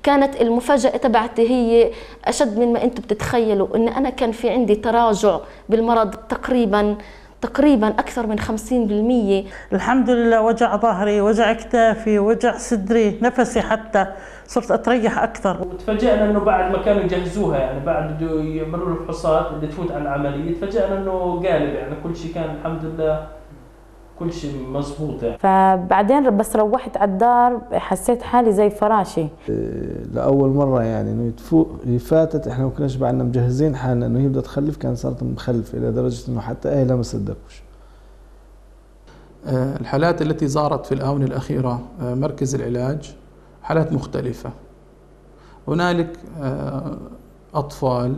كانت المفاجأة تبعتي هي أشد من ما أنتم بتتخيلوا، إن أنا كان في عندي تراجع بالمرض تقريبا أكثر من 50%. الحمد لله، وجع ظهري، وجع كتافي، وجع صدري، نفسي حتى صرت أتريح أكثر. وتفاجئنا إنه بعد ما كانوا يجهزوها، يعني بعد بده يعملوا له الفحوصات اللي تفوت على العملية، تفاجئنا إنه قالب، يعني كل شيء كان الحمد لله كل شيء مضبوط يعني. فبعدين بس روحت على الدار حسيت حالي زي فراشي. لأول مرة يعني إنه فاتت، إحنا ما كناش بعدنا مجهزين حالنا إنه هي بدها تخلف، كان صارت مخلفة إلى درجة إنه حتى أهلها ما صدقوش. الحالات التي زارت في الآونة الأخيرة مركز العلاج حالات مختلفة. هنالك أطفال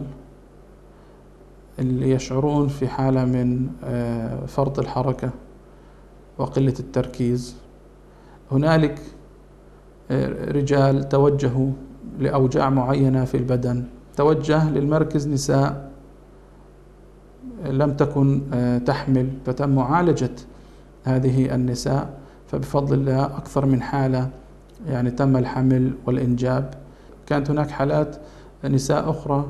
اللي يشعرون في حالة من فرط الحركة وقلة التركيز. هنالك رجال توجهوا لأوجاع معينة في البدن، توجه للمركز نساء لم تكن تحمل، فتم معالجة هذه النساء، فبفضل الله أكثر من حالة يعني تم الحمل والإنجاب. كانت هناك حالات نساء أخرى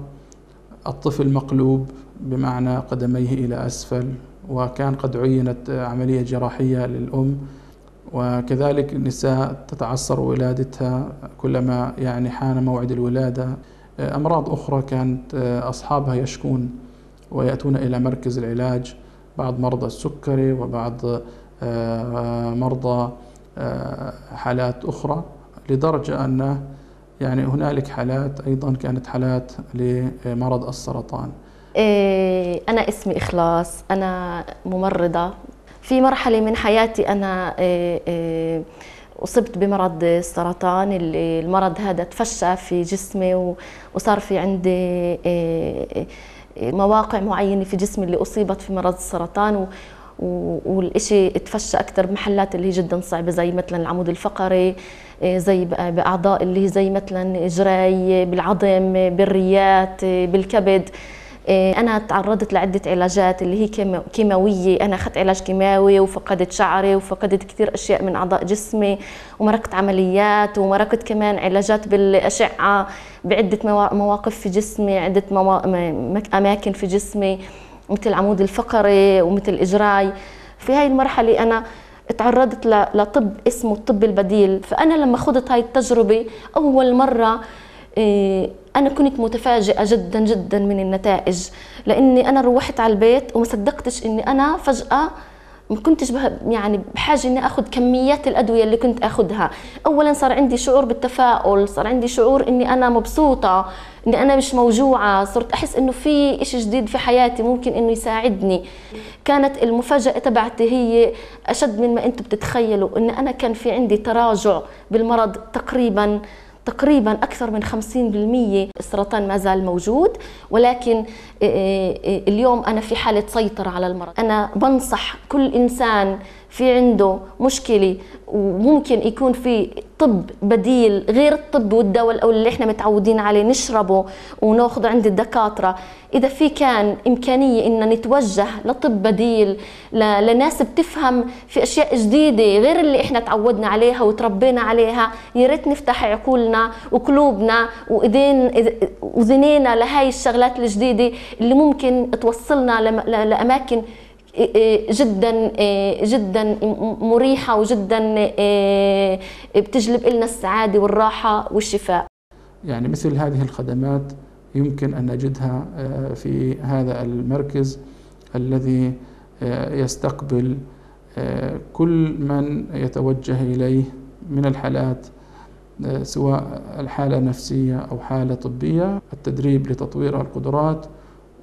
الطفل مقلوب بمعنى قدميه إلى أسفل، وكان قد عينت عملية جراحية للأم، وكذلك النساء تتعثر ولادتها كلما يعني حان موعد الولادة. أمراض أخرى كانت أصحابها يشكون ويأتون إلى مركز العلاج، بعض مرضى السكري وبعض مرضى حالات أخرى، لدرجة أن يعني هنالك حالات أيضا كانت حالات لمرض السرطان. أنا اسمي إخلاص، أنا ممرضة. في مرحلة من حياتي أنا أصبت بمرض السرطان. المرض هذا تفشى في جسمي، وصار في عندي مواقع معينة في جسمي اللي أصيبت في مرض السرطان، والإشي تفشى أكثر بمحلات اللي هي جدا صعبة، زي مثلا العمود الفقري، زي بأعضاء اللي هي زي مثلا جراي، بالعظم، بالريات، بالكبد. أنا تعرضت لعدة علاجات اللي هي كيماوية. أنا أخذت علاج كيماوي وفقدت شعري وفقدت كثير أشياء من أعضاء جسمي، ومرقت عمليات، ومرقت كمان علاجات بالأشعة بعدة مواقف في جسمي، عدة أماكن في جسمي مثل العمود الفقري ومثل إجراي. في هاي المرحلة أنا تعرضت لطب اسمه الطب البديل. فأنا لما خضت هاي التجربة أول مرة أنا كنت متفاجئة جدا جدا من النتائج، لأني أنا روحت على البيت وما صدقتش إني أنا فجأة ما كنتش يعني بحاجة إني أخذ كميات الأدوية اللي كنت أخذها. أولا صار عندي شعور بالتفاؤل، صار عندي شعور إني أنا مبسوطة، إني أنا مش موجوعة، صرت أحس إنه في إشي جديد في حياتي ممكن إنه يساعدني. كانت المفاجأة تبعتي هي أشد من ما أنتم بتتخيلوا، إن أنا كان في عندي تراجع بالمرض تقريبا أكثر من 50%. السرطان ما زال موجود، ولكن اليوم أنا في حالة سيطرة على المرض. أنا بنصح كل إنسان في عنده مشكلة وممكن يكون في طب بديل غير الطب والدواء اللي احنا متعودين عليه نشربه وناخذه عند الدكاترة، إذا في كان إمكانية إن نتوجه لطب بديل لناس بتفهم في أشياء جديدة غير اللي إحنا تعودنا عليها وتربينا عليها، يا ريت نفتح عقولنا وقلوبنا وذنينا لهاي الشغلات الجديدة اللي ممكن توصلنا لأماكن جدا مريحة وجدا بتجلب لنا السعادة والراحة والشفاء. يعني مثل هذه الخدمات يمكن أن نجدها في هذا المركز الذي يستقبل كل من يتوجه إليه من الحالات، سواء الحالة نفسية أو حالة طبية، التدريب لتطوير القدرات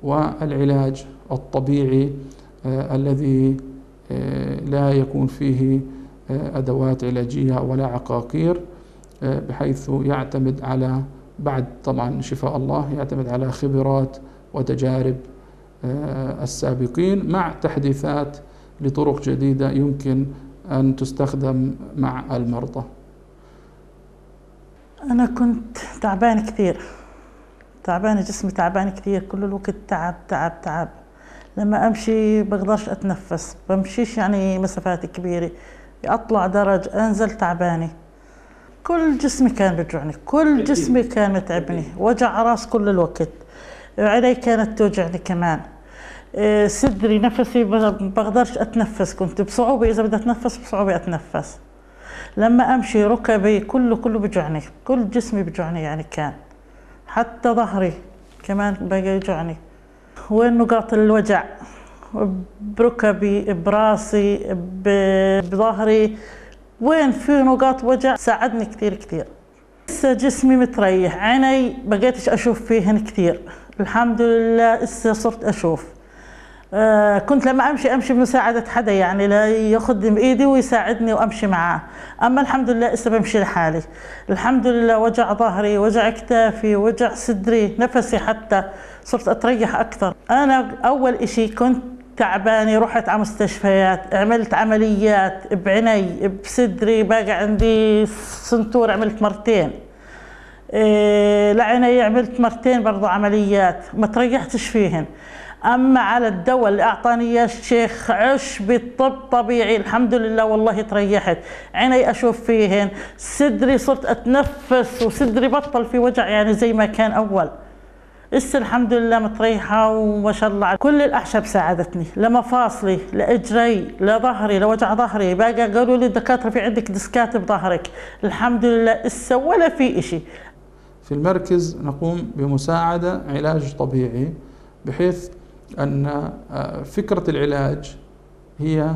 والعلاج الطبيعي الذي لا يكون فيه أدوات علاجية ولا عقاقير، بحيث يعتمد على بعد طبعا شفاء الله يعتمد على خبرات وتجارب السابقين مع تحديثات لطرق جديدة يمكن أن تستخدم مع المرضى. أنا كنت تعبان كثير، تعبانة، جسمي تعبان كثير، كل الوقت تعب. لما أمشي بقدرش أتنفس، بمشيش يعني مسافات كبيرة، أطلع درج أنزل تعبانة. كل جسمي كان بيوجعني، كل جسمي كان متعبني، وجع راس كل الوقت، عيني كانت توجعني كمان، صدري، نفسي بقدرش اتنفس، كنت بصعوبة اذا بدي اتنفس بصعوبة اتنفس. لما امشي ركبي كله بيوجعني، كل جسمي بيوجعني يعني كان، حتى ظهري كمان بقى يوجعني. وين نقاط الوجع؟ بركبي، براسي، بظهري، وين في نقاط وجع ساعدني كثير. لسه جسمي متريح، عيني بقيتش اشوف فيهن كثير، الحمد لله لسه صرت اشوف. كنت لما امشي بمساعدة حدا، يعني لا ياخذ بايدي ويساعدني وامشي معاه، اما الحمد لله لسه بمشي لحالي الحمد لله. وجع ظهري، وجع كتافي، وجع صدري، نفسي حتى صرت اتريح اكثر. انا اول اشي كنت تعبانة، رحت على مستشفيات، عملت عمليات بعيني، بصدري باقي عندي سنتور عملت مرتين، لعيني عملت مرتين برضو عمليات، ما تريحتش فيهن. اما على الدواء اللي اعطاني اياه الشيخ عشبي الطب طبيعي الحمد لله والله تريحت، عيني اشوف فيهن، صدري صرت اتنفس وصدري بطل في وجع يعني زي ما كان اول. لسه الحمد لله متريحه وما شاء الله. كل الاعشاب ساعدتني، لمفاصلي، لاجري، لظهري، لوجع ظهري، باقي قالوا لي الدكاتره في عندك ديسكات بظهرك، الحمد لله لسه ولا في اشي. في المركز نقوم بمساعدة علاج طبيعي، بحيث أن فكرة العلاج هي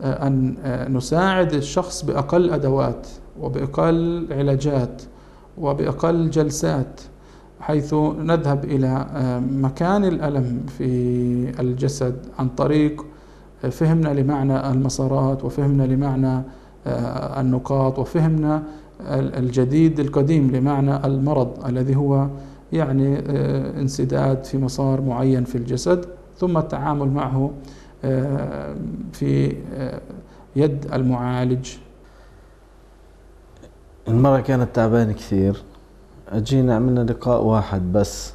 أن نساعد الشخص بأقل أدوات وبأقل علاجات وبأقل جلسات، حيث نذهب إلى مكان الألم في الجسد عن طريق فهمنا لمعنى المسارات وفهمنا لمعنى النقاط وفهمنا الجديد القديم لمعنى المرض الذي هو يعني انسداد في مسار معين في الجسد، ثم التعامل معه في يد المعالج. المرة كانت تعبانة كثير، اجينا عملنا لقاء واحد بس،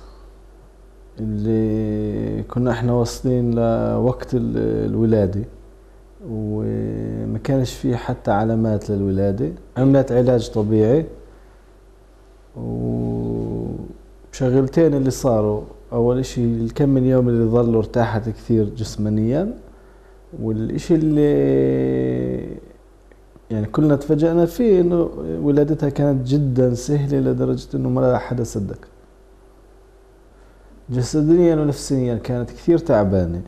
اللي كنا احنا واصلين لوقت الولادة وما كانش فيه حتى علامات للولادة. عملت علاج طبيعي، وشغلتين اللي صاروا، اول اشي الكم من يوم اللي ظلوا ارتاحت كثير جسمانيا، والاشي اللي يعني كلنا تفاجأنا فيه انه ولادتها كانت جدا سهلة لدرجة انه ما حدا صدق. جسديا ونفسيا كانت كثير تعبانة،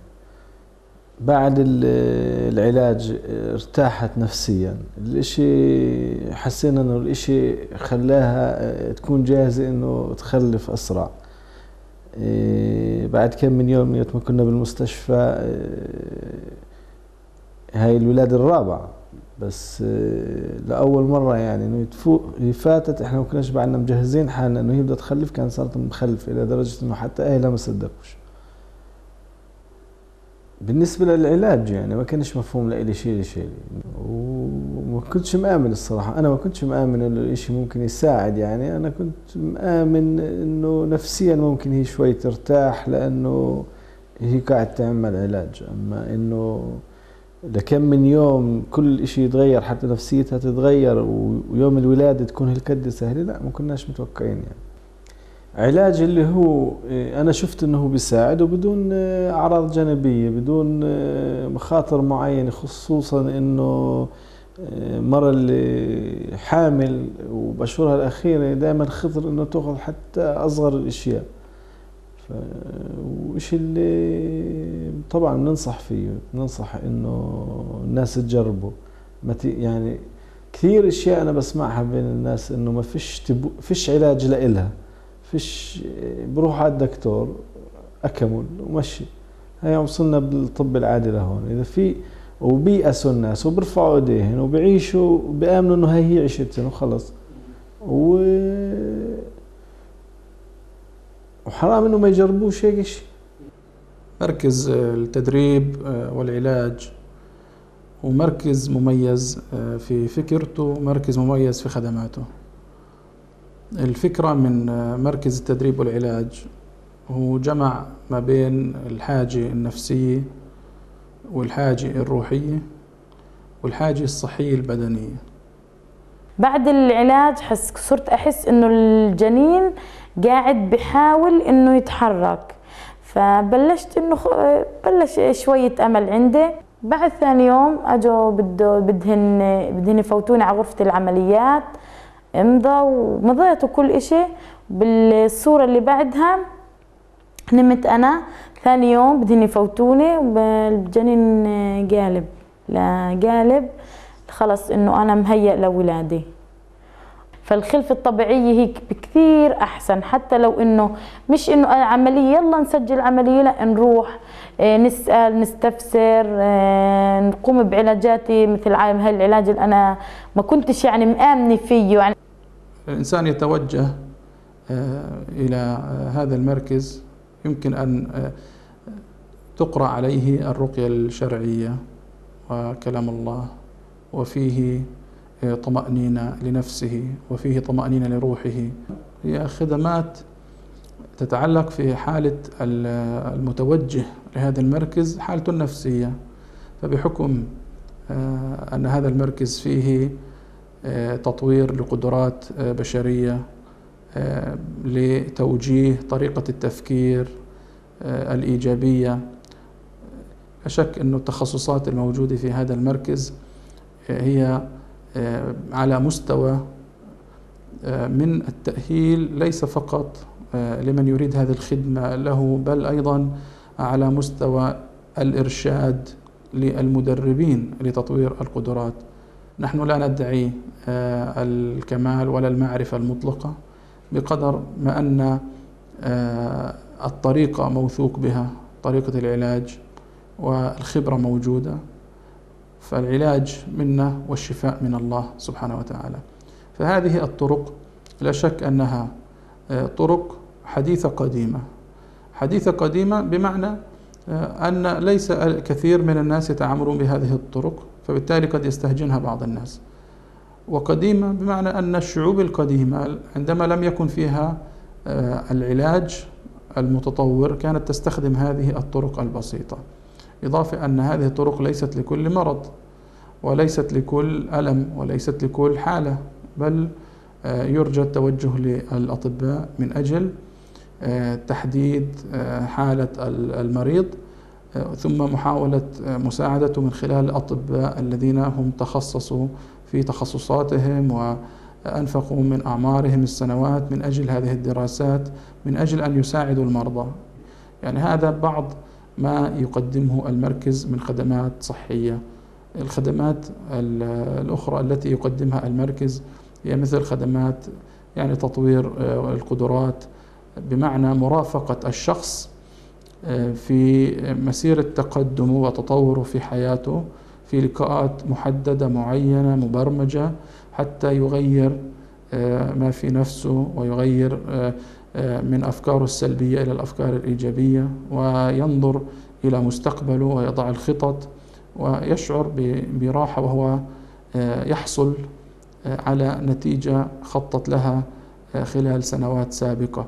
بعد العلاج ارتاحت نفسيا. الاشي حسينا انه الاشي خلاها تكون جاهزة انه تخلف اسرع. بعد كم من يوم ما كنا بالمستشفى، هاي الولادة الرابعة، بس لأول مرة يعني انه فاتت احنا ما كناش بعدنا مجهزين حالنا انه هي بدها تخلف، كان صارت مخلفة الى درجة انه حتى اهلها ما صدقوش. بالنسبة للعلاج يعني ما كانش مفهوم لإلي شيء وما كنتش مآمن الصراحة. أنا ما كنتش مآمن إنه الإشي ممكن يساعد، يعني أنا كنت مآمن إنه نفسيا ممكن هي شوي ترتاح لأنه هي قاعد تعمل علاج، أما إنه لكم من يوم كل إشي يتغير حتى نفسيتها تتغير ويوم الولادة تكون هالقد سهلة، لا ما كناش متوقعين. يعني علاج اللي هو أنا شفت إنه هو بيساعد وبدون أعراض جانبية، بدون مخاطر معينة، خصوصا إنه مرة اللي حامل وبأشهرها الأخيرة دائما خطر إنه تأخذ حتى أصغر الأشياء. وإشي اللي طبعا ننصح فيه، ننصح إنه الناس تجربه. يعني كثير أشياء أنا بسمعها بين الناس إنه ما فيش علاج لإلها، فيش، بروح على الدكتور أكمل ومشي. هاي وصلنا بالطب العادي لهون، إذا في وبيأسوا الناس وبرفعوا ايديهم وبيعيشوا وبيآمنوا إنه هي عيشتهم وخلص، وحرام إنه ما يجربوش هيك شيء. مركز التدريب والعلاج ومركز مميز في فكرته، مركز مميز في خدماته. الفكرة من مركز التدريب والعلاج هو جمع ما بين الحاجة النفسية والحاجة الروحية والحاجة الصحية البدنية. بعد العلاج صرت أحس إنه الجنين قاعد بحاول إنه يتحرك، فبلشت إنه بلش شوية أمل عندي. بعد ثاني يوم أجوا بدهن يفوتوني على غرفة العمليات، ومضيت وكل إشي. بالصورة اللي بعدها نمت أنا، ثاني يوم بدهن يفوتوني والجنين قالب، لا قالب خلص إنه أنا مهيأ لولادي. فالخلفة الطبيعية هيك بكثير أحسن، حتى لو إنه مش إنه عملية يلا نسجل عملية، لا نروح نسأل نستفسر نقوم بعلاجاتي مثل هاي العلاج اللي أنا ما كنتش يعني مآمنة فيه. يعني الإنسان يتوجه إلى هذا المركز، يمكن أن تقرأ عليه الرقية الشرعية وكلام الله، وفيه طمأنينة لنفسه وفيه طمأنينة لروحه. هي خدمات تتعلق في حالة المتوجه لهذا المركز حالته النفسية. فبحكم أن هذا المركز فيه تطوير لقدرات بشرية لتوجيه طريقة التفكير الإيجابية، لا شك أن التخصصات الموجودة في هذا المركز هي على مستوى من التأهيل ليس فقط لمن يريد هذه الخدمة له، بل أيضا على مستوى الإرشاد للمدربين لتطوير القدرات. نحن لا ندعي الكمال ولا المعرفة المطلقة، بقدر ما أن الطريقة موثوق بها، طريقة العلاج والخبرة موجودة، فالعلاج منا والشفاء من الله سبحانه وتعالى. فهذه الطرق لا شك أنها طرق حديثة قديمة. حديثة قديمة بمعنى أن ليس الكثير من الناس يتعاملون بهذه الطرق، فبالتالي قد يستهجنها بعض الناس. وقديمة بمعنى أن الشعوب القديمة عندما لم يكن فيها العلاج المتطور كانت تستخدم هذه الطرق البسيطة، إضافة أن هذه الطرق ليست لكل مرض وليست لكل ألم وليست لكل حالة، بل يرجى التوجه للأطباء من أجل تحديد حالة المريض، ثم محاولة مساعدته من خلال الأطباء الذين هم تخصصوا في تخصصاتهم وأنفقوا من أعمارهم السنوات من أجل هذه الدراسات من أجل أن يساعدوا المرضى. يعني هذا بعض ما يقدمه المركز من خدمات صحية. الخدمات الأخرى التي يقدمها المركز هي مثل خدمات يعني تطوير القدرات، بمعنى مرافقة الشخص في مسيرة تقدمه وتطوره في حياته في لقاءات محددة معينة مبرمجة حتى يغير ما في نفسه ويغير من أفكاره السلبية إلى الأفكار الإيجابية، وينظر إلى مستقبله ويضع الخطط ويشعر براحة وهو يحصل على نتيجة خطط لها خلال سنوات سابقة.